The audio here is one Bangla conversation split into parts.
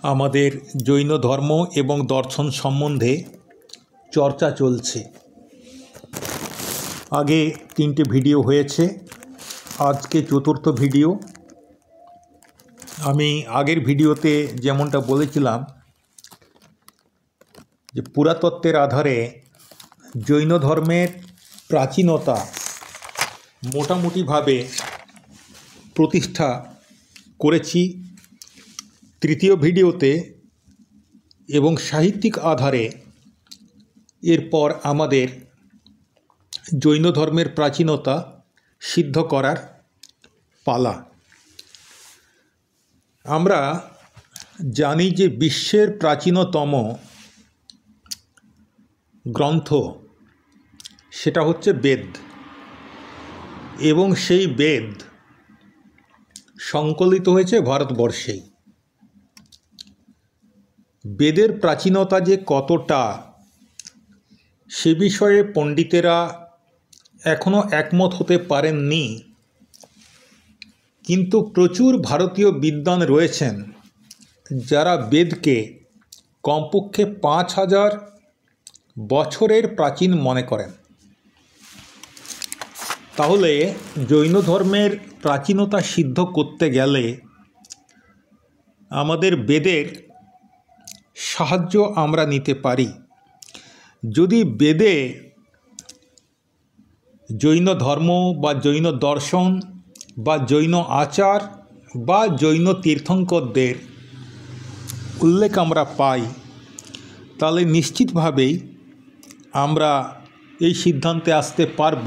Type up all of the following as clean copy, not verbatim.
আমাদের জৈন ধর্ম এবং দর্শন সম্বন্ধে চর্চা চলছে। আগে 3টে ভিডিও হয়েছে, আজকে চতুর্থ ভিডিও। আমি আগের ভিডিওতে যেমনটা বলেছিলাম যে পুরাতত্ত্বের আধারে জৈন ধর্মের প্রাচীনতা মোটামুটিভাবে প্রতিষ্ঠা করেছি তৃতীয় ভিডিওতে, এবং সাহিত্যিক আধারে এরপর আমাদের জৈন ধর্মের প্রাচীনতা সিদ্ধ করার পালা। আমরা জানি যে বিশ্বের প্রাচীনতম গ্রন্থ সেটা হচ্ছে বেদ, এবং সেই বেদ সংকলিত হয়েছে ভারতবর্ষেই। বেদের প্রাচীনতা যে কতটা সে বিষয়ে পণ্ডিতেরা এখনও একমত হতে পারেননি, কিন্তু প্রচুর ভারতীয় বিদ্বান রয়েছেন যারা বেদকে কমপক্ষে 5000 বছরের প্রাচীন মনে করেন। তাহলে জৈন ধর্মের প্রাচীনতা সিদ্ধ করতে গেলে আমাদের বেদের সাহায্য আমরা নিতে পারি। যদি বেদে জৈন ধর্ম বা জৈন দর্শন বা জৈন আচার বা জৈন তীর্থঙ্করদের উল্লেখ আমরা পাই, তাহলে নিশ্চিতভাবেই আমরা এই সিদ্ধান্তে আসতে পারব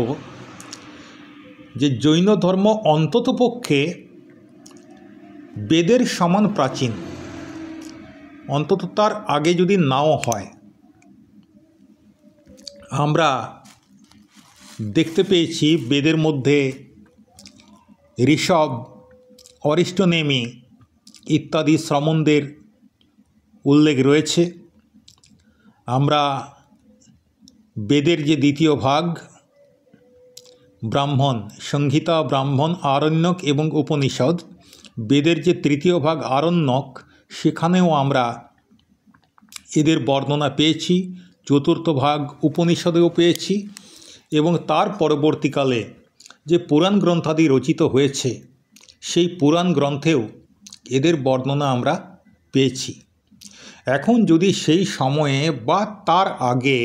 যে জৈন ধর্ম অন্ততপক্ষে বেদের সমান প্রাচীন, অন্তত তার আগে যদি নাও হয়। আমরা দেখতে পেয়েছি বেদের মধ্যে ঋষভ, অরিষ্টনেমি ইত্যাদি শ্রমণদের উল্লেখ রয়েছে। আমরা বেদের যে দ্বিতীয় ভাগ ব্রাহ্মণ, সংহিতা, ব্রাহ্মণ, আরণ্যক এবং উপনিষদ, বেদের যে তৃতীয় ভাগ আরণ্যক, সেখানেও আমরা এদের বর্ণনা পেয়েছি। চতুর্থ ভাগ উপনিষদেও পেয়েছি, এবং তার পরবর্তীকালে যে পুরাণ গ্রন্থাদি রচিত হয়েছে সেই পুরাণ গ্রন্থেও এদের বর্ণনা আমরা পেয়েছি। এখন যদি সেই সময়ে বা তার আগে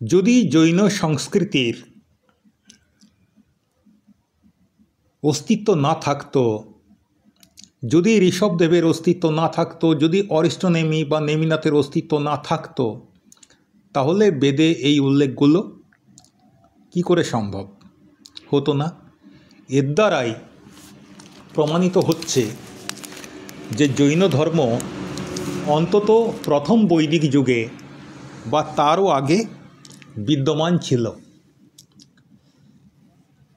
যদি জৈন সংস্কৃতির অস্তিত্ব না থাকতো, যদি ঋষভদেবের অস্তিত্ব না থাকতো, যদি অরিষ্টনেমি বা নেমিনাথের অস্তিত্ব না থাকতো, তাহলে বেদে এই উল্লেখগুলো কি করে সম্ভব হতো না। এর দ্বারাই প্রমাণিত হচ্ছে যে জৈন ধর্ম অন্তত প্রথম বৈদিক যুগে বা তারও আগে বিদ্যমান ছিল।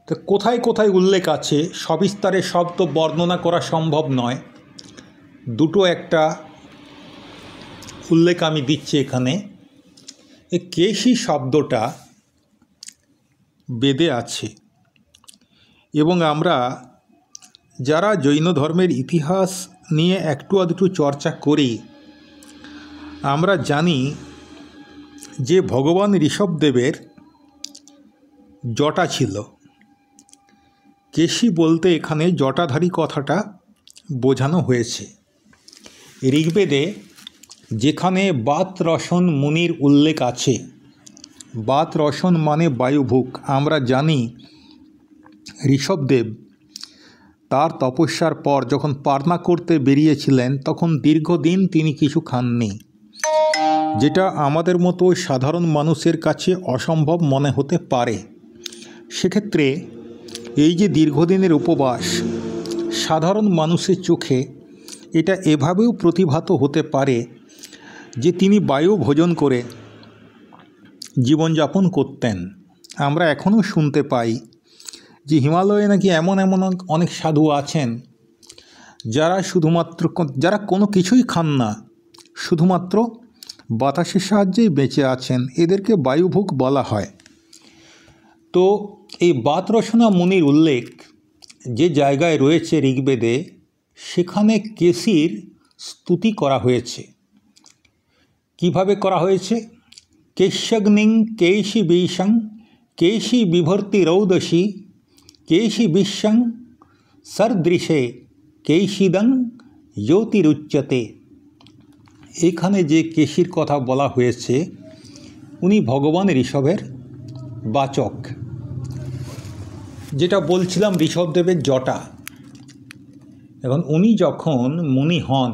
তো কোথায় কোথায় উল্লেখ আছে সবিস্তারে সব তো বর্ণনা করা সম্ভব নয়। দুটো একটা উল্লেখ আমি দিচ্ছি এখানে। এই কেশী শব্দটা বেদে আছে, এবং আমরা যারা জৈন ধর্মের ইতিহাস নিয়ে একটু আধটু চর্চা করি, আমরা জানি যে ভগবান ঋষভদেবের জটা ছিল। কেশী বলতে এখানে জটাধারী কথাটা বোঝানো হয়েছে। ঋগ্বেদে যেখানে বাত রসন মুনির উল্লেখ আছে, বাত রসন মানে বায়ুভুক, আমরা জানি ঋষভদেব তার তপস্যার পর যখন পারনা করতে বেরিয়েছিলেন তখন দীর্ঘদিন তিনি কিছু খাননি, যেটা আমাদের মতো সাধারণ মানুষের কাছে অসম্ভব মনে হতে পারে। সেক্ষেত্রে এই যে দীর্ঘদিনের উপবাস, সাধারণ মানুষের চোখে এটা এভাবেও প্রতিভাত হতে পারে যে তিনি বায়ু ভোজন করে জীবনযাপন করতেন। আমরা এখনও শুনতে পাই যে হিমালয়ে নাকি এমন এমন অনেক সাধু আছেন যারা কোনো কিছুই খান না, শুধুমাত্র বাতাসের সাহায্যেই বেঁচে আছেন। এদেরকে বায়ুভুক বলা হয়। তো এই বাত রসনা মুনির উল্লেখ যে জায়গায় রয়েছে ঋগ্বেদে, সেখানে কেশির স্তুতি করা হয়েছে। কিভাবে করা হয়েছে? কেশ্যগ্নিং কেশি বিষং কেশি বিভর্তি রৌদসী কেশি বিশ্বং সদৃশে কেশিদং জ্যোতিরুচ্যতে। এখানে যে কেশির কথা বলা হয়েছে উনি ভগবান ঋষভের বাচক। যেটা বলছিলাম ঋষভদেবের জটা। এখন উনি যখন মুনি হন,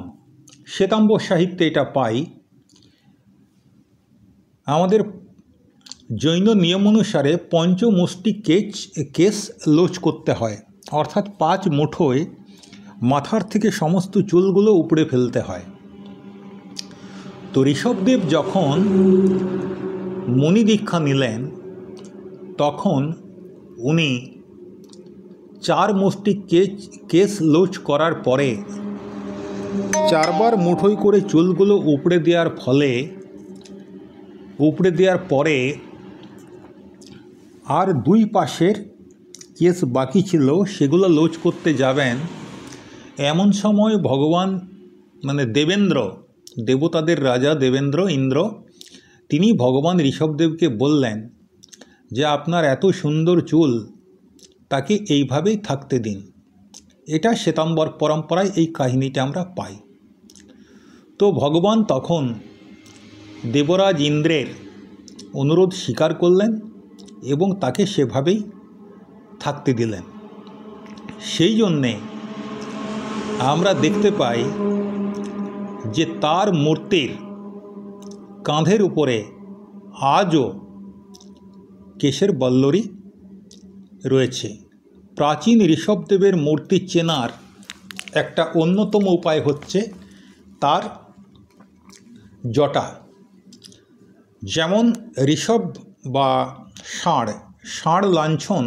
শ্বেতাম্বর সাহিত্যে এটা পাই, আমাদের জৈন নিয়ম অনুসারে পঞ্চমুষ্টি কেশ লোচ করতে হয়, অর্থাৎ 5 মুঠোয় মাথার থেকে সমস্ত চুলগুলো উপড়ে ফেলতে হয়। তো ঋষভদেব যখন মুনি দীক্ষা নিলেন তখন উনি 4 মুষ্টি কেশ লোচ করার পরে 4 বার মুঠোই করে চুলগুলো উপড়ে দেওয়ার পরে আর 2 পাশের কেশ বাকি ছিল, সেগুলো লোচ করতে যাবেন। এমন সময় ভগবান দেবেন্দ্র, দেবতাদের রাজা দেবেন্দ্র, ইন্দ্র, তিনি ভগবান ঋষভদেবকে বললেন যে আপনার এত সুন্দর চুল, তাকে এইভাবেই থাকতে দিন। এটা শ্বেতাম্বর পরম্পরায় এই কাহিনীটা আমরা পাই। তো ভগবান তখন দেবরাজ ইন্দ্রের অনুরোধ স্বীকার করলেন এবং তাকে সেভাবেই থাকতে দিলেন। সেই জন্যে আমরা দেখতে পাই যে তার মূর্তির কাঁধের উপরে আজও কেশের বল্লরী রয়েছে। প্রাচীন ঋষভদেবের মূর্তি চেনার একটা অন্যতম উপায় হচ্ছে তার জটা। যেমন ঋষভ বা ষাঁড় লাঞ্ছন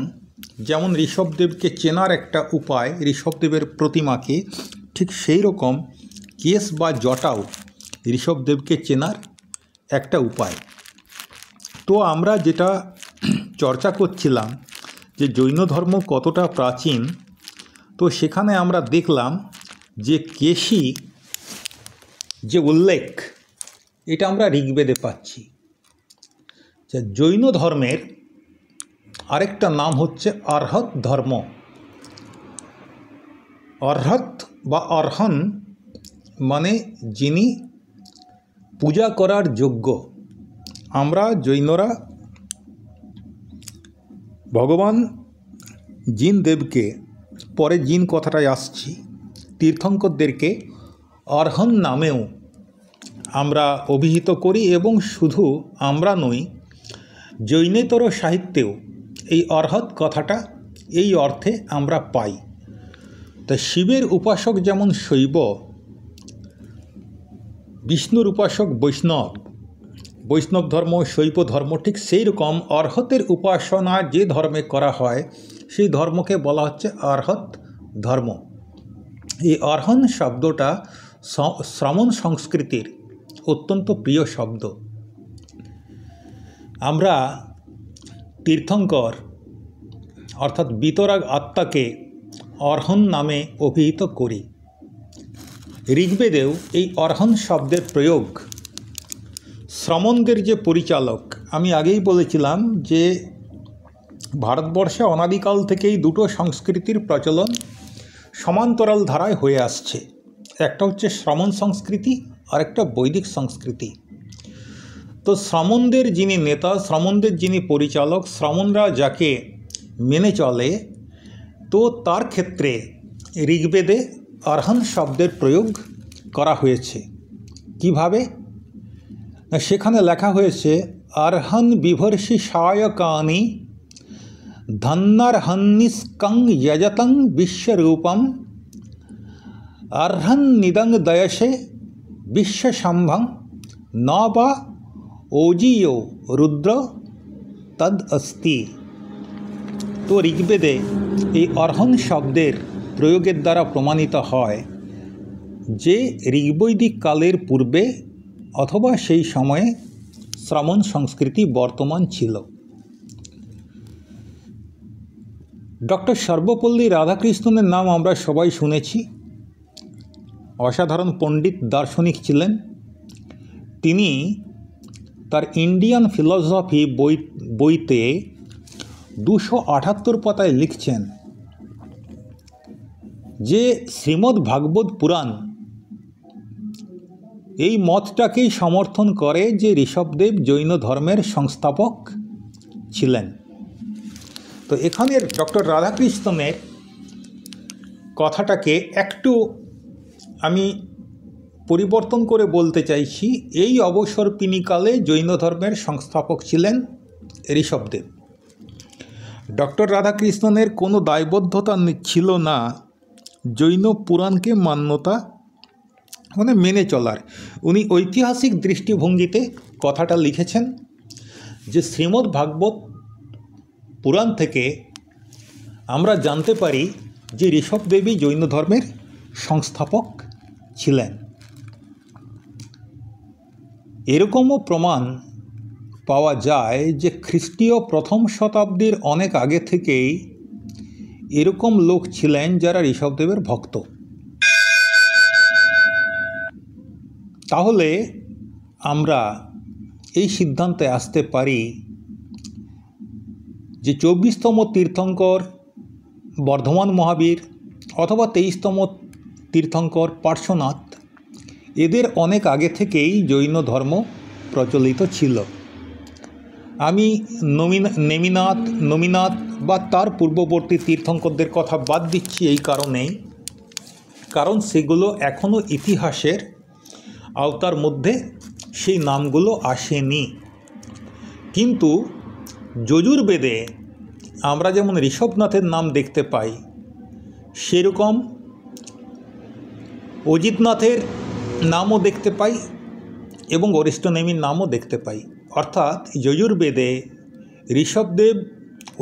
যেমন ঋষভদেবকে চেনার একটা উপায়, ঋষভদেবের প্রতিমাকে, ঠিক সেই রকম কেশ বা জটাও ঋষভদেবকে চেনার একটা উপায়। তো আমরা যেটা চর্চা করছিলাম যে জৈন ধর্ম কতটা প্রাচীন, তো সেখানে আমরা দেখলাম যে কেশি যে উল্লেখ, এটা আমরা ঋগ্বেদে পাচ্ছি। জৈন ধর্মের আরেকটা নাম হচ্ছে অর্হৎ ধর্ম। অর্হৎ বা অর্হন মানে যিনি পূজা করার যোগ্য। আমরা জৈনরা ভগবান জিন দেবকে, পরে জিন কথাটায় আসছি, তীর্থঙ্করদেরকে অর্হন নামেও আমরা অভিহিত করি, এবং শুধু আমরা নই, জৈনেতর সাহিত্যেও এই অর্হৎ কথাটা এই অর্থে আমরা পাই। তা শিবের উপাসক যেমন শৈব, বিষ্ণুর উপাসক বৈষ্ণব ধর্ম, শৈব ধর্ম, ঠিক সেই রকম অর্হতের উপাসনা যে ধর্মে করা হয় সেই ধর্মকে বলা হচ্ছে অর্হৎ ধর্ম। এই অর্হন শব্দটা শ্রমণ সংস্কৃতির অত্যন্ত প্রিয় শব্দ। আমরা তীর্থঙ্কর অর্থাৎ বিতরাগ আত্মাকে অর্হন নামে অভিহিত করি। ঋগ্বেদেও এই অর্হন শব্দের প্রয়োগ শ্রমণদের যে পরিচালক, আমি আগেই বলেছিলাম যে ভারতবর্ষে অনাদিকাল থেকেই 2টো সংস্কৃতির প্রচলন সমান্তরাল ধারায় হয়ে আসছে। একটা হচ্ছে শ্রমণ সংস্কৃতি, আর একটা বৈদিক সংস্কৃতি। তো শ্রমণদের যিনি নেতা, শ্রমণদের যিনি পরিচালক, শ্রমণরা যাকে মেনে চলে, তো তার ক্ষেত্রে ঋগ্বেদে অর্হন শব্দের প্রয়োগ করা হয়েছে। কিভাবে? সেখানে লেখা হয়েছে অর্হন বিভর্ষি সায়কানি ধন্নার্হন্নিষ্কং যজতং বিশ্বরূপম অর্হন নিদং দয়সে বিশ্বসম্ভং ন বা ওজিয় রুদ্র তদ অস্তি। তো ঋগ্বেদে এই অর্হন শব্দের প্রয়োগের দ্বারা প্রমাণিত হয় যে ঋগ্বৈদিক কালের পূর্বে অথবা সেই সময়ে শ্রমণ সংস্কৃতি বর্তমান ছিল। ডক্টর সর্বপল্লী রাধাকৃষ্ণনের নাম আমরা সবাই শুনেছি। অসাধারণ পণ্ডিত দার্শনিক ছিলেন। তিনি তার ইন্ডিয়ান ফিলসফি বইতে 278 পাতায় লিখছেন যে শ্রীমদ্ ভাগবত পুরাণ এই মতটাকেই সমর্থন করে যে ঋষভদেব জৈন ধর্মের সংস্থাপক ছিলেন। তো এখানের ডক্টর রাধাকৃষ্ণনের কথাটাকে একটু আমি পরিবর্তন করে বলতে চাইছি, এই অবসরপিনীকালে জৈন ধর্মের সংস্থাপক ছিলেন ঋষভদেব। ডক্টর রাধাকৃষ্ণনের কোনো দায়বদ্ধতা ছিল না জৈন পুরাণকে মান্যতা মেনে চলার। উনি ঐতিহাসিক দৃষ্টিভঙ্গিতে কথাটা লিখেছেন যে শ্রীমদ্ ভাগবত পুরাণ থেকে আমরা জানতে পারি যে ঋষভদেবী জৈন ধর্মের সংস্থাপক ছিলেন। এরকমও প্রমাণ পাওয়া যায় যে খ্রিস্টীয় প্রথম শতাব্দীর অনেক আগে থেকেই এরকম লোক ছিলেন যারা ঋষভদেবের ভক্ত। তাহলে আমরা এই সিদ্ধান্তে আসতে পারি যে 24তম তীর্থঙ্কর বর্ধমান মহাবীর অথবা 23তম তীর্থঙ্কর পার্শ্বনাথ, এদের অনেক আগে থেকেই জৈন ধর্ম প্রচলিত ছিল। আমি নেমিনাথ বা তার পূর্ববর্তী তীর্থঙ্করদের কথা বাদ দিচ্ছি এই কারণ সেগুলো এখনও ইতিহাসের আওতার মধ্যে সেই নামগুলো আসেনি। কিন্তু যজুর্বেদে আমরা যেমন ঋষভনাথের নাম দেখতে পাই, সেরকম অজিতনাথের নামও দেখতে পাই এবং অরিষ্টনেমির নামও দেখতে পাই। অর্থাৎ যজুর্বেদে ঋষভদেব,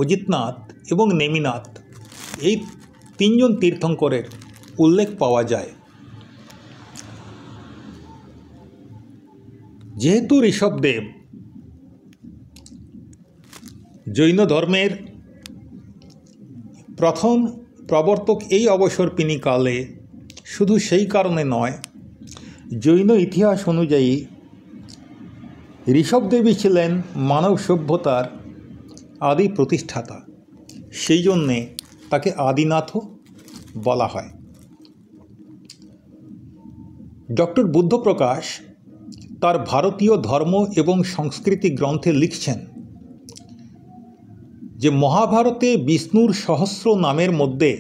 অজিতনাথ এবং নেমিনাথ এই তিনজন তীর্থঙ্করের উল্লেখ পাওয়া যায়। যেহেতু ঋষভদেব জৈন ধর্মের প্রথম প্রবর্তক এই অবসরপিনীকালে, শুধু সেই কারণে নয়, জৈন ইতিহাস অনুযায়ী ঋষভদেবী ছিলেন মানব সভ্যতার আদি প্রতিষ্ঠাতা। সেই জন্যে তাকে আদিনাথও বলা হয়। ডক্টর বুদ্ধপ্রকাশ তার ভারতীয় ধর্ম এবং সংস্কৃতি গ্রন্থে লিখছেন যে মহাভারতে বিষ্ণুর সহস্র নামের মধ্যে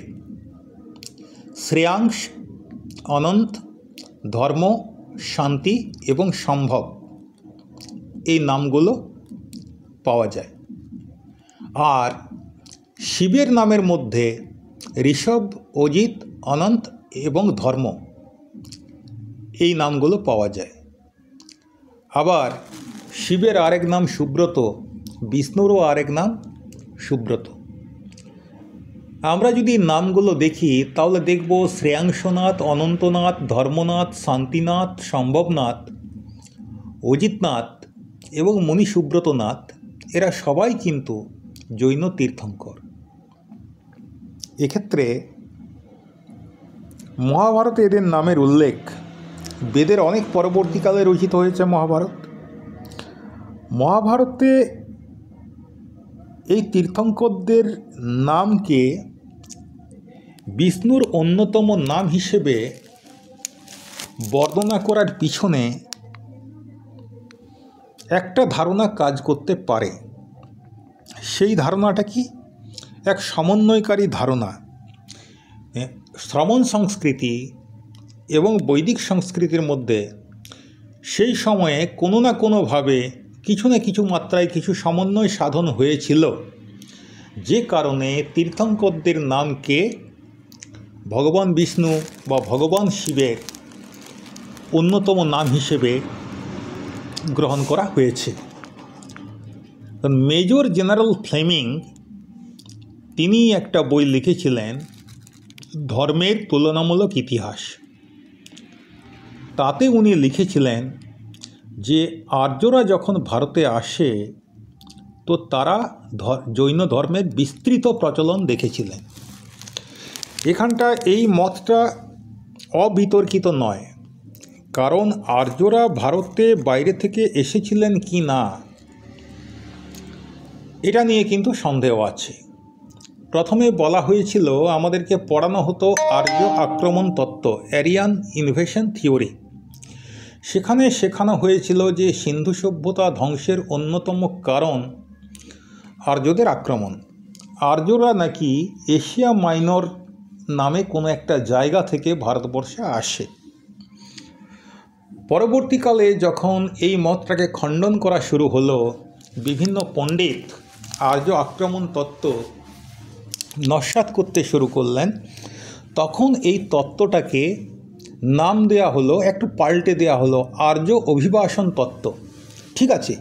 শ্রেয়াংশ, অনন্ত, ধর্ম, শান্তি এবং সম্ভব এই নামগুলো পাওয়া যায়। আর শিবের নামের মধ্যে ঋষভ, অজিত, অনন্ত এবং ধর্ম এই নামগুলো পাওয়া যায়। আবার শিবের আরেক নাম সুব্রত, বিষ্ণুরও আরেক নাম সুব্রত। আমরা যদি নামগুলো দেখি তাহলে দেখব শ্রেয়াংশনাথ, অনন্তনাথ, ধর্মনাথ, শান্তিনাথ, সম্ভবনাথ, অজিতনাথ এবং মণি সুব্রতনাথ এরা সবাই কিন্তু জৈন তীর্থঙ্কর। এক্ষেত্রে মহাভারতে এদের নামের উল্লেখ বেদের অনেক পরবর্তীকালে রচিত হয়েছে। মহাভারতে এই তীর্থঙ্করদের নামকে বিষ্ণুর অন্যতম নাম হিসেবে বর্ণনা করার পিছনে একটা ধারণা কাজ করতে পারে। সেই ধারণাটা কি? এক সমন্বয়কারী ধারণা। শ্রমণ সংস্কৃতি এবং বৈদিক সংস্কৃতির মধ্যে সেই সময়ে কোনো না কোনোভাবে কিছু না কিছু মাত্রায় কিছু সমন্বয় সাধন হয়েছিল, যে কারণে তীর্থঙ্করদের নামকে ভগবান বিষ্ণু বা ভগবান শিবের অন্যতম নাম হিসেবে গ্রহণ করা হয়েছে। মেজর জেনারেল ফ্লেমিং তিনি একটা বই লিখেছিলেন, ধর্মের তুলনামূলক ইতিহাস। তাতে উনি লিখেছিলেন যে আর্যরা যখন ভারতে আসে তো তারা জৈন ধর্মের বিস্তৃত প্রচলন দেখেছিলেন। এখানটা এই মতটা অবিতর্কিত নয়, কারণ আর্যরা ভারতে বাইরে থেকে এসেছিলেন কি না এটা নিয়ে কিন্তু সন্দেহ আছে। প্রথমে বলা হয়েছিল, আমাদেরকে পড়ানো হতো আর্য আক্রমণ তত্ত্ব, অ্যারিয়ান ইনভেশন থিওরি। সেখানে শেখানো হয়েছিল যে সিন্ধু সভ্যতা ধ্বংসের অন্যতম কারণ আর্যদের আক্রমণ। আর্যরা নাকি এশিয়া মাইনর নামে কোনো একটা জায়গা থেকে ভারতবর্ষে আসে। পরবর্তীকালে যখন এই মতটাকে খণ্ডন করা শুরু হলো, বিভিন্ন পণ্ডিত আর্য আক্রমণ তত্ত্ব নস্যাৎ করতে শুরু করলেন, তখন এই তত্ত্বটাকে নাম দেয়া হলো, একটু পাল্টে দেয়া হলো আর্য অভিবাসন তত্ত্ব। ঠিক আছে,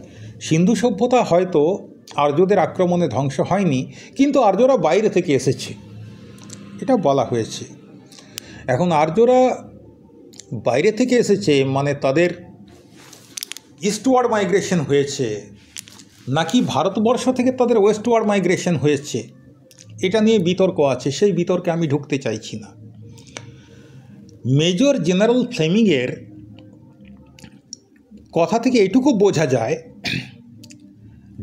সিন্ধু সভ্যতা হয়তো আর্যদের আক্রমণে ধ্বংস হয়নি, কিন্তু আর্যরা বাইরে থেকে এসেছে এটা বলা হয়েছে। এখন আর্যরা বাইরে থেকে এসেছে মানে তাদের ইস্টওয়ার্ড মাইগ্রেশন হয়েছে নাকি ভারতবর্ষ থেকে তাদের ওয়েস্টওয়ার্ড মাইগ্রেশন হয়েছে, এটা নিয়ে বিতর্ক আছে। সেই বিতর্কে আমি ঢুকতে চাইছি না। মেজর জেনারেল ফ্লেমিংয়ের কথা থেকে এটুকু বোঝা যায়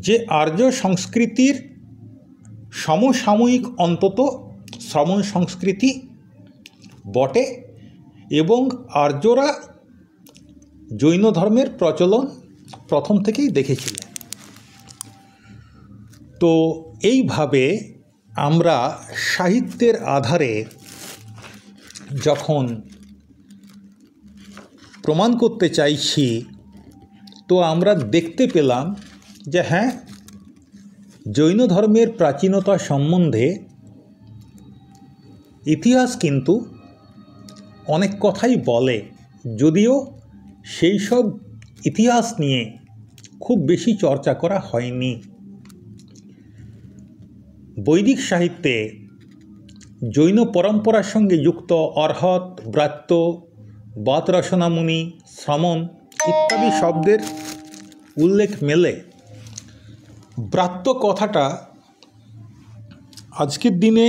যে আর্য সংস্কৃতির সমসাময়িক অন্তত শ্রমণ সংস্কৃতি বটে, এবং আর্যরা জৈন ধর্মের প্রচলন প্রথম থেকেই দেখেছিলেন। তো এইভাবে আমরা সাহিত্যের আধারে যখন প্রমাণ করতে চাইছি, তো আমরা দেখতে পেলাম যে হ্যাঁ, জৈন ধর্মের প্রাচীনতা সম্বন্ধে ইতিহাস কিন্তু অনেক কথাই বলে, যদিও সেই সব ইতিহাস নিয়ে খুব বেশি চর্চা করা হয়নি। বৈদিক সাহিত্যে জৈন পরম্পরার সঙ্গে যুক্ত অর্হত, ব্রাত্য, বাতরসনামুনি, শ্রমণ ইত্যাদি শব্দের উল্লেখ মেলে। ব্রাত্য কথাটা আজকের দিনে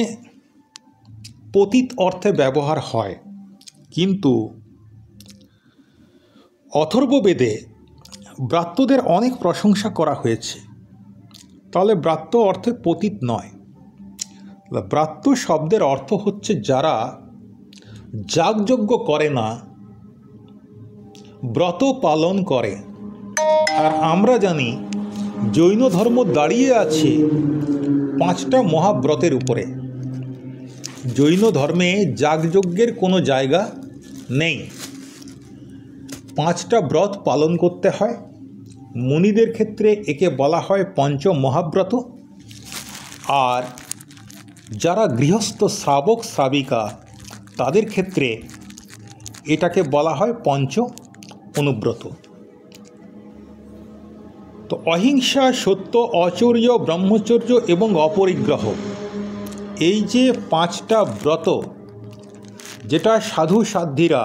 পতিত অর্থে ব্যবহার হয়, কিন্তু অথর্ববেদে ব্রাত্যদের অনেক প্রশংসা করা হয়েছে। তাহলে ব্রাত্য অর্থে পতিত নয়। ব্রাত্য শব্দের অর্থ হচ্ছে যারা যাগযজ্ঞ করে না, ব্রত পালন করে। আর আমরা জানি জৈন ধর্ম দাঁড়িয়ে আছে 5টা মহাব্রতের উপরে। জৈন ধর্মে যাগযজ্ঞের কোনো জায়গা নেই, 5টা ব্রত পালন করতে হয়। মুনিদের ক্ষেত্রে একে বলা হয় পঞ্চ মহাব্রত, আর যারা গৃহস্থ শ্রাবক শ্রাবিকা তাদের ক্ষেত্রে এটাকে বলা হয় পঞ্চ অনুব্রত। তো অহিংসা, সত্য, অচর্য, ব্রহ্মচর্য এবং অপরিগ্রহ, এই যে 5টা ব্রত যেটা সাধু সাধ্বীরা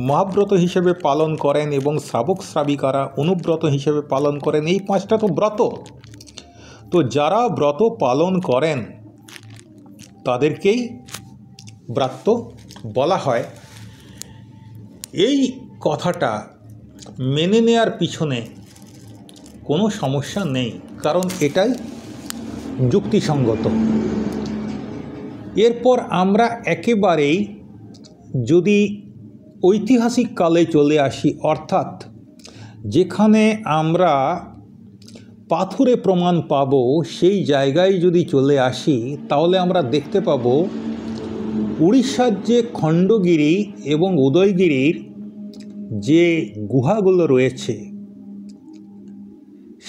মহাব্রত হিসেবে পালন করেন এবং শ্রাবক শ্রাবিকারা অনুব্রত হিসেবে পালন করেন, এই 5টা তো ব্রত। তো যারা ব্রত পালন করেন তাদেরকেই ব্রাত্য বলা হয়। এই কথাটা মেনে নেয়ার পিছনে কোনো সমস্যা নেই, কারণ এটাই যুক্তিসঙ্গত। এরপর আমরা একেবারেই যদি ঐতিহাসিক কালে চলে আসি, অর্থাৎ যেখানে আমরা পাথরে প্রমাণ পাব, সেই জায়গায় যদি চলে আসি, তাহলে আমরা দেখতে পাব উড়িষ্যার যে খণ্ডগিরি এবং উদয়গিরির যে গুহাগুলো রয়েছে,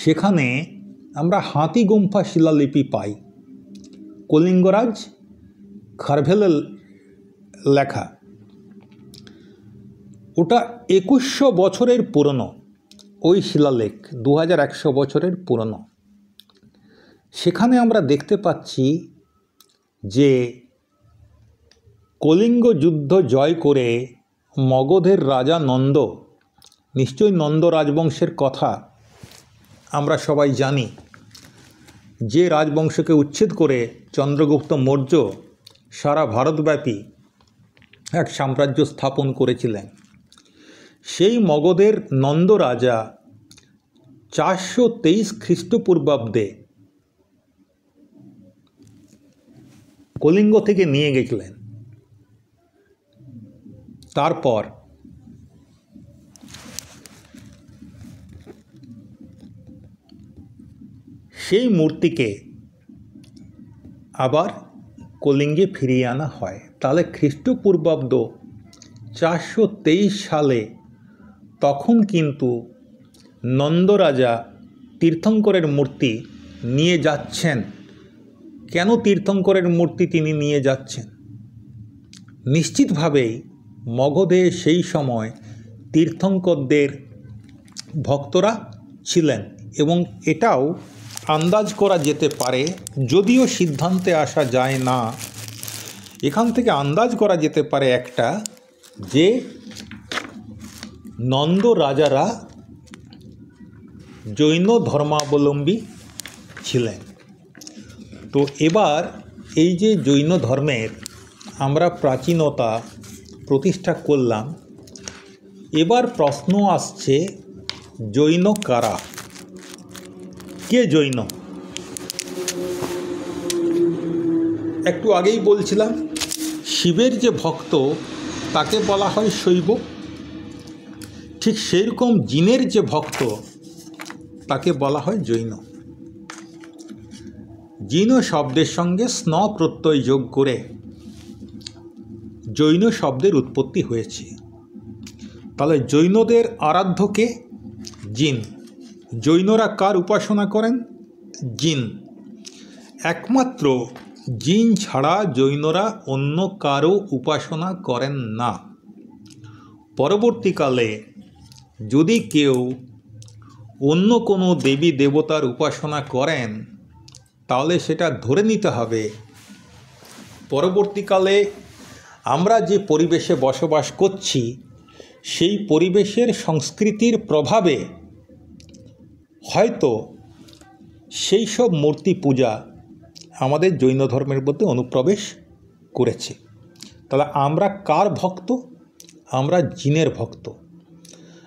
সেখানে আমরা হাতিগুম্ফা শিলালিপি পাই। কলিঙ্গরাজ খারভেলের লেখা, ওটা 2100 বছরের পুরনো ওই শিলালেখ, 2100 বছরের পুরনো। সেখানে আমরা দেখতে পাচ্ছি যে কলিঙ্গ যুদ্ধ জয় করে মগধের রাজা নন্দ, নিশ্চয়ই নন্দ রাজবংশের কথা আমরা সবাই জানি, যে রাজবংশকে উচ্ছেদ করে চন্দ্রগুপ্ত মৌর্য সারা ভারতব্যাপী এক সাম্রাজ্য স্থাপন করেছিলেন। সেই মগধের নন্দ রাজা 423 খ্রিস্টপূর্বাব্দে কলিঙ্গ থেকে নিয়ে গেছিলেন। তারপর সেই মূর্তিকে আবার কলিঙ্গে ফিরিয়ে আনা হয়। তাহলে খ্রিস্টপূর্বাব্দ 423 সালে তখন কিন্তু নন্দরাজা তীর্থঙ্করের মূর্তি নিয়ে যাচ্ছেন। কেন তীর্থঙ্করের মূর্তি তিনি নিয়ে যাচ্ছেন? নিশ্চিতভাবেই মগধে সেই সময় তীর্থঙ্করদের ভক্তরা ছিলেন এবং এটাও আন্দাজ করা যেতে পারে, যদিও সিদ্ধান্তে আসা যায় না। এখান থেকে আন্দাজ করা যেতে পারে একটা, যে নন্দ রাজারা জৈন ধর্মাবলম্বী ছিলেন। তো এবার এই যে জৈন ধর্মের আমরা প্রাচীনতা প্রতিষ্ঠা করলাম, এবার প্রশ্ন আসছে জৈন কারা? কে জৈন? একটু আগেই বলছিলাম শিবের যে ভক্ত তাকে বলা হয় শৈব, ঠিক সেইরকম জিনের যে ভক্ত তাকে বলা হয় জৈন। জিন শব্দের সঙ্গে স্ন প্রত্যয় যোগ করে জৈন শব্দের উৎপত্তি হয়েছে। তাহলে জৈনদের আরাধ্যকে জিন। জৈনরা কার উপাসনা করেন? জিন। একমাত্র জিন ছাড়া জৈনরা অন্য কারও উপাসনা করেন না। পরবর্তীকালে যদি কেউ অন্য কোনো দেবী দেবতার উপাসনা করেন, তাহলে সেটা ধরে নিতে হবে পরবর্তীকালে আমরা যে পরিবেশে বসবাস করছি সেই পরিবেশের সংস্কৃতির প্রভাবে হয়তো সেই সব মূর্তি পূজা আমাদের জৈন ধর্মের মধ্যে অনুপ্রবেশ করেছে। তাহলে আমরা কার ভক্ত? আমরা জিনের ভক্ত।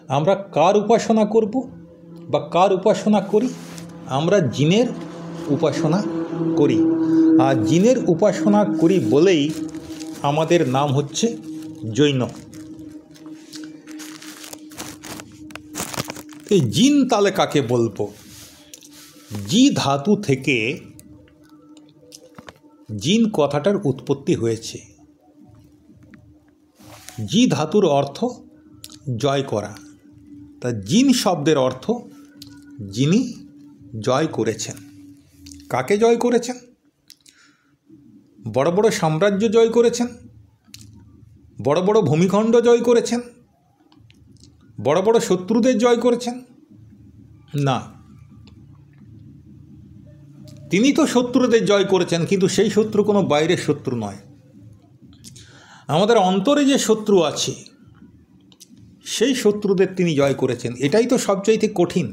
আমরা কার উপাসনা করব বা কার উপাসনা করি? আমরা জিনের উপাসনা করি। আর জিনের উপাসনা করি বলেই আমাদের নাম হচ্ছে জৈন। এই জিন তাহলে কাকে বলবো? জি ধাতু থেকে জিন কথাটার উৎপত্তি হয়েছে। জি ধাতুর অর্থ জয় করা। তা জিন শব্দের অর্থ যিনি জয় করেছেন। কাকে জয় করেছেন? বড় বড় সাম্রাজ্য জয় করেছেন, বড় বড় ভূমিখণ্ড জয় করেছেন, বড় বড় শত্রুদের জয় করেছেন? না, তিনি তো শত্রুদের জয় করেছেন, কিন্তু সেই শত্রু কোনো বাইরের শত্রু নয়। আমাদের অন্তরে যে শত্রু আছে সেই শত্রুদের তিনি জয় করেছেন। এটাই তো সবচাইতে কঠিন।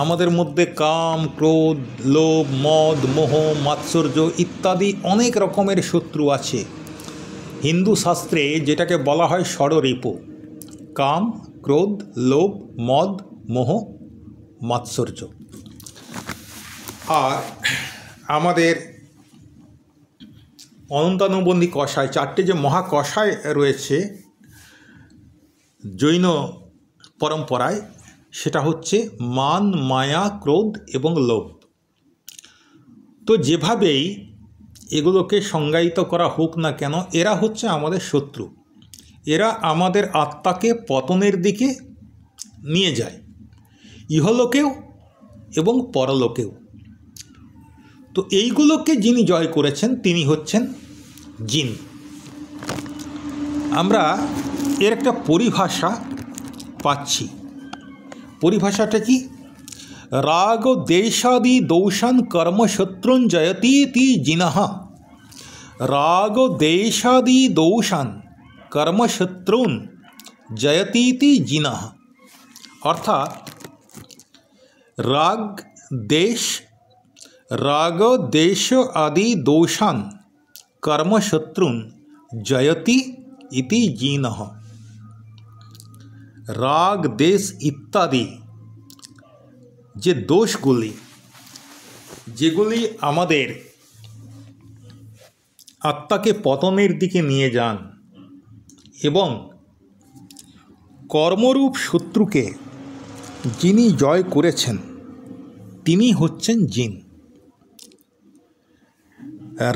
আমাদের মধ্যে কাম, ক্রোধ, লোভ, মদ, মোহ, মাৎসর্য ইত্যাদি অনেক রকমের শত্রু আছে। হিন্দু শাস্ত্রে যেটাকে বলা হয় ষড়রিপু: কাম, ক্রোধ, লোভ, মদ, মোহ, মাৎসর্য। আর আমাদের অনন্তানুবন্ধী কষায়, চারটে যে মহাকষায় রয়েছে জৈন পরম্পরায়, সেটা হচ্ছে মান, মায়া, ক্রোধ এবং লোভ। তো যেভাবেই এগুলোকে সংজ্ঞায়িত করা হোক না কেন, এরা হচ্ছে আমাদের শত্রু। এরা আমাদের আত্মাকে পতনের দিকে নিয়ে যায়, ইহলোকেও এবং পরলোকেও। তো এইগুলোকে যিনি জয় করেছেন তিনি হচ্ছেন জিন। আমরা এর একটা পরিভাষা পাচ্ছি। পরিভাষাটা কি? রাগ দেশাদি দৌষান কর্মশত্রুন জয়তীতি জিনঃ। রাগ দেশাদি দৌষান কর্মশত্রুন জয়তীতি জিনঃ। অর্থাৎ রাগ দেশ আদি দোষান কর্মশত্রুন जयति इति जिनः। राग देश इत्यादि যে দোষগুলি, যেগুলি আমাদের আত্মাকে পতনের দিকে নিয়ে যান এবং কর্মরূপ শত্রুকে যিনি জয় করেছেন তিনি হচ্ছেন জিন।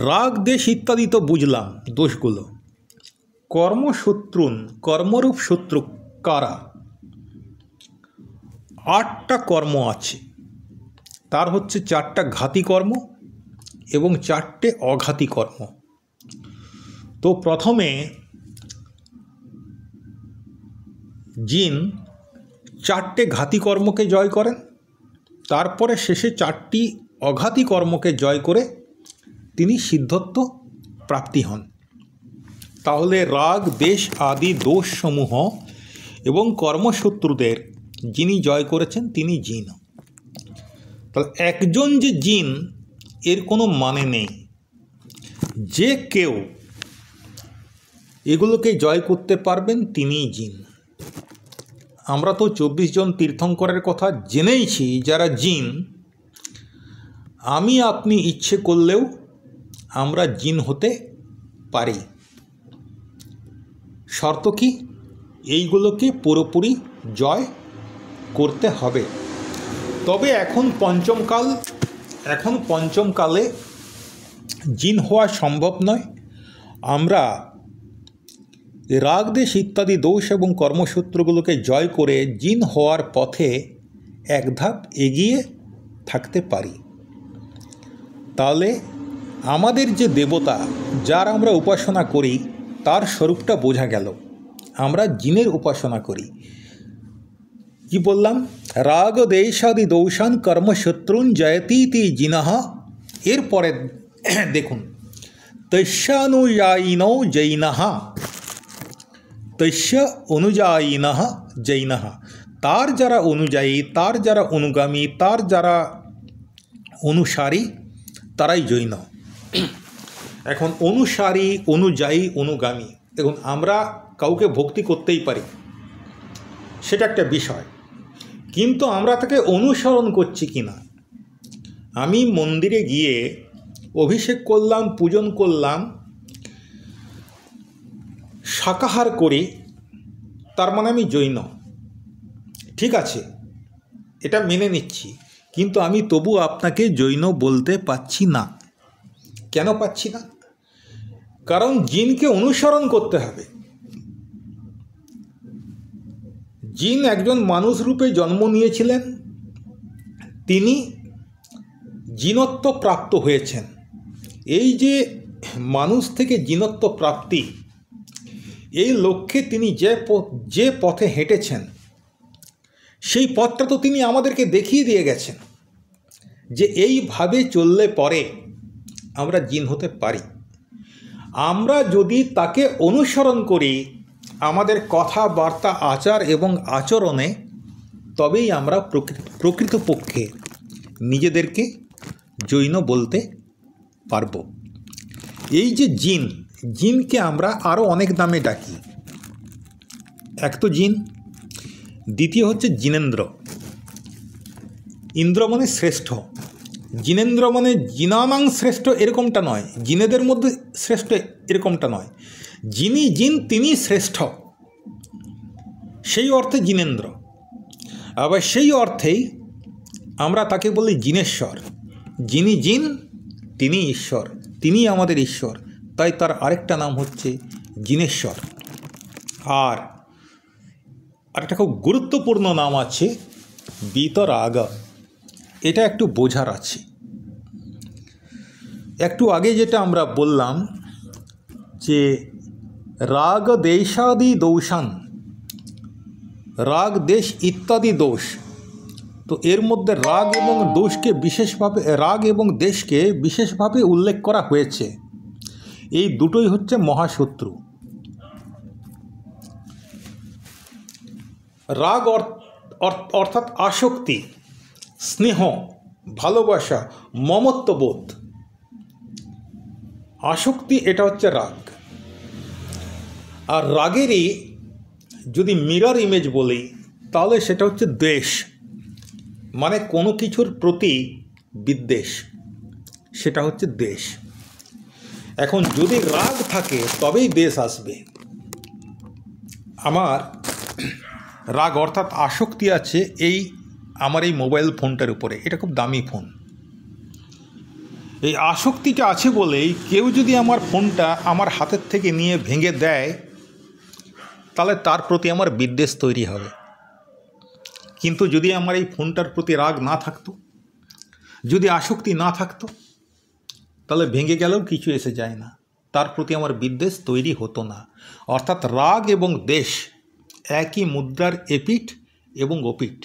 রাগ দেশ ইত্যাদি তো বুঝলাম দোষগুলো। কর্মরূপ শত্রু কারা? 8টা কর্ম আছে, তার হচ্ছে 4টা ঘাতী কর্ম এবং 4টে অঘাতী কর্ম। তো প্রথমে জিন 4টে ঘাতী কর্মকে জয় করেন, তারপরে শেষে 4টি অঘাতী কর্মকে জয় করে তিনি সিদ্ধত্ব প্রাপ্তি হন। তাহলে রাগ দেশ আদি দোষসমূহ এবং কর্মশত্রুদের যিনি জয় করেছেন তিনি জিন। তাহলে একজন যে জিন এর কোনো মানে নেই, যে কেউ এগুলোকে জয় করতে পারবেন তিনিই জিন। আমরা তো 24 জন তীর্থঙ্করের কথা জেনেইছি যারা জিন। আমি আপনি ইচ্ছে করলেও আমরা জিন হতে পারি। শর্ত কি? এইগুলোকে পুরোপুরি জয় করতে হবে। তবে এখন পঞ্চমকালে জিন হওয়া সম্ভব নয়। আমরা রাগ দেশ ইত্যাদি দোষ এবং কর্মসূত্রগুলোকে জয় করে জিন হওয়ার পথে এক ধাপ এগিয়ে থাকতে পারি। তাহলে আমাদের যে দেবতা যার আমরা উপাসনা করি তার স্বরূপটা বোঝা গেল। আমরা জিনের উপাসনা করি। কি বললাম? রাগ দেশাদি দৌশান কর্মশত্রুন জয়তীতি জিনঃ। এরপরে দেখুন, তস্যানুযায়িনৌ জৈনঃ, তস্য অনুযায়িনঃ জৈনঃ। তার যারা অনুযায়ী, তার যারা অনুগামী, তার যারা অনুসারী তারাই জৈন। এখন অনুসারী, অনুযায়ী, অনুগামী, দেখুন আমরা কাউকে ভক্তি করতেই পারি, সেটা একটা বিষয়, কিন্তু আমরা তাকে অনুসরণ করছি কি না। আমি মন্দিরে গিয়ে অভিষেক করলাম, পূজন করলাম, শাকাহার করি, তার মানে আমি জৈন। ঠিক আছে, এটা মেনে নিচ্ছি, কিন্তু আমি তবু আপনাকে জৈন বলতে পাচ্ছি না। কেন পাচ্ছি না? কারণ জিনকে অনুসরণ করতে হবে। জিন একজন মানুষ রূপে জন্ম নিয়েছিলেন, তিনি জিনত্ব প্রাপ্ত হয়েছেন। এই যে মানুষ থেকে জিনত্ব প্রাপ্তি, এই লক্ষ্যে তিনি যে পথে হেঁটেছেন সেই পথটা তো তিনি আমাদেরকে দেখিয়ে দিয়ে গেছেন যে এইভাবে চললে পরে আমরা জিন হতে পারি। আমরা যদি তাকে অনুসরণ করি আমাদের কথাবার্তা, আচার এবং আচরণে, তবেই আমরা প্রকৃতপক্ষে নিজেদেরকে জৈন বলতে পারব। এই যে জিনকে আমরা আরও অনেক নামে ডাকি। এক তো জিন, দ্বিতীয় হচ্ছে জিনেন্দ্র। ইন্দ্র মানে শ্রেষ্ঠ, জিনেন্দ্র মানে জিনানাং শ্রেষ্ঠ এরকমটা নয়, জিনেদের মধ্যে শ্রেষ্ঠ এরকমটা নয়। যিনি জিন তিনি শ্রেষ্ঠ, সেই অর্থে জিনেন্দ্র। আবার সেই অর্থেই আমরা তাকে বলি জিনেশ্বর। যিনি জিন তিনি ঈশ্বর, তিনি আমাদের ঈশ্বর, তাই তার আরেকটা নাম হচ্ছে জিনেশ্বর। আর আরেকটা খুব গুরুত্বপূর্ণ নাম আছে বিতরাগ। এটা একটু বোঝার আছে। একটু আগে যেটা আমরা বললাম যে রাগ দেশাদি দৌশান, রাগ দেশ ইত্যাদি দোষ, তো এর মধ্যে রাগ এবং দেশকে বিশেষভাবে উল্লেখ করা হয়েছে। এই দুটোই হচ্ছে মহাশত্রু। রাগ অর্থাৎ আসক্তি, স্নেহ, ভালোবাসা, মমত্ববোধ। আসক্তি এটা হচ্ছে রাগ। আর রাগেরই যদি মিরর ইমেজ বলি তাহলে সেটা হচ্ছে দ্বেষ, মানে কোনো কিছুর প্রতি বিদ্বেষ, সেটা হচ্ছে দ্বেষ। এখন যদি রাগ থাকে তবেই দ্বেষ আসবে। আমার রাগ অর্থাৎ আসক্তি আছে আমার এই মোবাইল ফোনটার উপরে। এটা খুব দামি ফোন। এই আসক্তিটা আছে বলেই কেউ যদি আমার ফোনটা আমার হাতের থেকে নিয়ে ভেঙে দেয় তাহলে তার প্রতি আমার বিদ্বেষ তৈরি হবে। কিন্তু যদি আমার এই ফোনটার প্রতি রাগ না থাকতো, যদি আসক্তি না থাকতো, তাহলে ভেঙে গেলেও কিছু এসে যায় না, তার প্রতি আমার বিদ্বেষ তৈরি হতো না। অর্থাৎ রাগ এবং দ্বেষ একই মুদ্রার এপিঠ এবং ওপিঠ।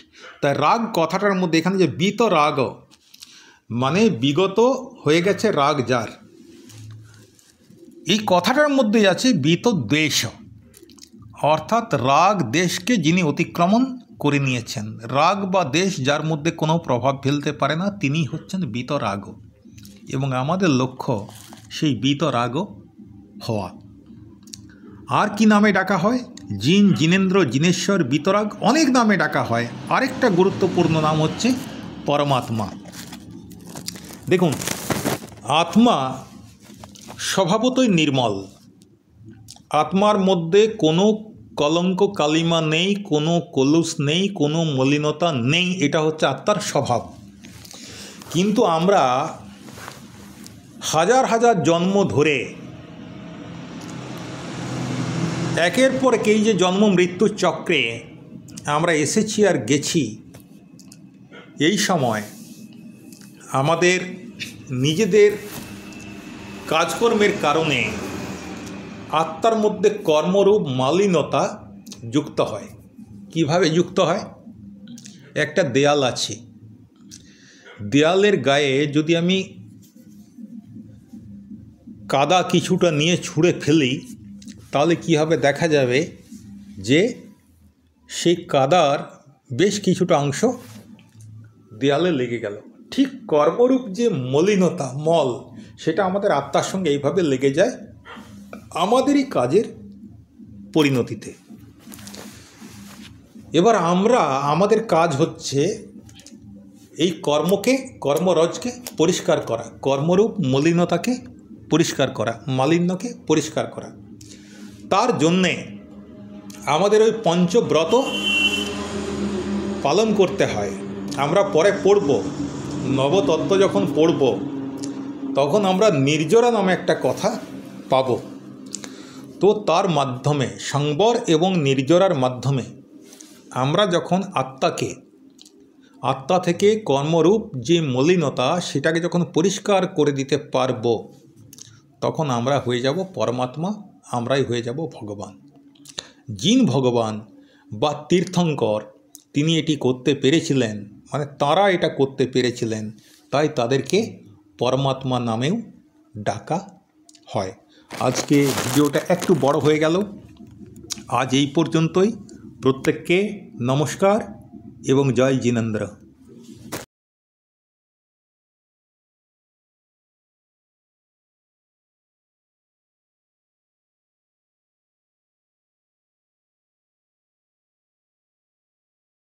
তাই রাগ কথাটার মধ্যে এখানে যে বিত রাগ, মানে বিগত হয়ে গেছে রাগ যার, এই কথাটার মধ্যে আছে বিত দ্বেষ, অর্থাৎ রাগ দেশকে যিনি অতিক্রমণ করে নিয়েছেন। রাগ বা দেশ যার মধ্যে কোনো প্রভাব ফেলতে পারে না, তিনি হচ্ছেন বিতরাগ। এবং আমাদের লক্ষ্য সেই বিতরাগ হওয়া। আর কি নামে ডাকা হয়? জিন, জিনেন্দ্র, জিনেশ্বর, বিতরাগ, অনেক নামে ডাকা হয়। আরেকটা গুরুত্বপূর্ণ নাম হচ্ছে পরমাত্মা। দেখুন, আত্মা স্বভাবতই নির্মল। আত্মার মধ্যে কোনো কলঙ্ক কালিমা নেই, কোনো কলুষ নেই, কোনো মলিনতা নেই। এটা হচ্ছে আত্মার স্বভাব। কিন্তু আমরা হাজার হাজার জন্ম ধরে একের পর এই যে জন্ম মৃত্যুর চক্রে আমরা এসেছি আর গেছি, এই সময় আমাদের নিজেদের কাজকর্মের কারণে আত্মার মধ্যে কর্মরূপ মালিনতা যুক্ত হয়। কিভাবে যুক্ত হয়? একটা দেয়াল আছে, দেয়ালের গায়ে যদি আমি কাদা কিছুটা নিয়ে ছুঁড়ে ফেলি তাহলে কী হবে? দেখা যাবে যে সেই কাদার বেশ কিছুটা অংশ দেয়ালে লেগে গেল। ঠিক কর্মরূপ যে মলিনতা, মল, সেটা আমাদের আত্মার সঙ্গে এইভাবে লেগে যায় আমাদেরই কাজের পরিণতিতে। এবার আমাদের কাজ হচ্ছে এই কর্মরজকে পরিষ্কার করা, কর্মরূপ মলিনতাকে পরিষ্কার করা, মালিন্যকে পরিষ্কার করা। তার জন্যে আমাদের ওই পঞ্চব্রত পালন করতে হয়। আমরা পরে পড়ব, নবতত্ত্ব যখন পড়ব তখন আমরা নির্জরা নামে একটা কথা পাব। তো তার মাধ্যমে, সংবর এবং নির্জরার মাধ্যমে আমরা যখন আত্মা থেকে কর্মরূপ যে মলিনতা সেটাকে যখন পরিষ্কার করে দিতে পারব, তখন আমরা হয়ে যাব পরমাত্মা, আমরাই হয়ে যাব ভগবান। জিন ভগবান বা তীর্থঙ্কর তিনি এটি করতে পেরেছিলেন, মানে তারা এটা করতে পেরেছিলেন, তাই তাদেরকে পরমাত্মা নামেও ডাকা হয়। আজকে ভিডিওটা একটু বড় হয়ে গেল। আজ এই পর্যন্তই। প্রত্যেককে নমস্কার এবং জয় জিনেন্দ্র।